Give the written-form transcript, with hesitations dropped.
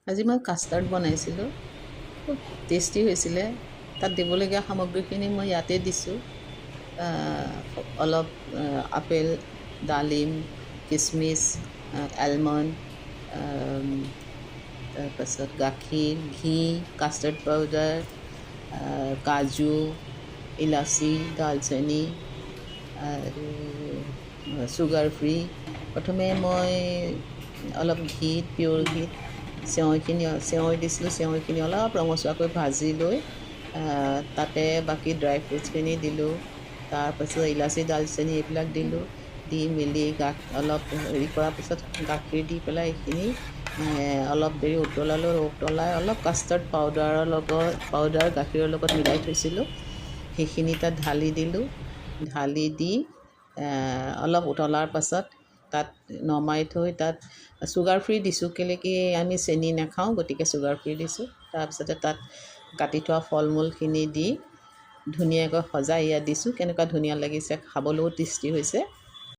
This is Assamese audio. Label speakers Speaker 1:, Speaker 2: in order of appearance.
Speaker 1: আজি মই কাষ্টাৰ্ড বনাইছিলোঁ, খুব টেষ্টি হৈছিলে। তাত দিবলগীয়া সামগ্ৰীখিনি মই ইয়াতে দিছোঁ। অলপ আপেল, ডালিম, কিচমিচ, এলমণ্ড, তাৰপাছত গাখীৰ, ঘি, কাষ্টাৰ্ড পাউডাৰ, কাজু, ইলাচি, দালচেনি আৰু চুগাৰ ফ্ৰী। প্ৰথমে মই অলপ ঘিত, পিয়ৰ ঘিত চেৱৈ দিছিলোঁ। চেৱৈখিনি অলপ ৰঙচুৱাকৈ ভাজি লৈ তাতে বাকী ড্ৰাই ফ্ৰুটছখিনি দিলোঁ। তাৰপাছত ইলাচি, দালচেনি এইবিলাক দিলোঁ। দি মেলি অলপ হেৰি কৰাৰ পিছত গাখীৰ দি পেলাই এইখিনি অলপ দেৰি উতলালোঁ। উতলাই অলপ কাষ্টাৰ্ড পাউডাৰ গাখীৰৰ লগত মিলাই থৈছিলোঁ, সেইখিনি তাত ঢালি দিলোঁ। ঢালি দি অলপ উতলাৰ পাছত তাত নমাই থৈ তাত চুগাৰ ফ্ৰী দিছোঁ, কেলৈ কি আমি চেনি নাখাওঁ, গতিকে চুগাৰ ফ্ৰী দিছোঁ। তাৰপিছতে তাত কাটি থোৱা ফল মূলখিনি দি ধুনীয়াকৈ সজাই ইয়াত দিছোঁ। কেনেকুৱা ধুনীয়া লাগিছে, খাবলৈও টেষ্টি হৈছে।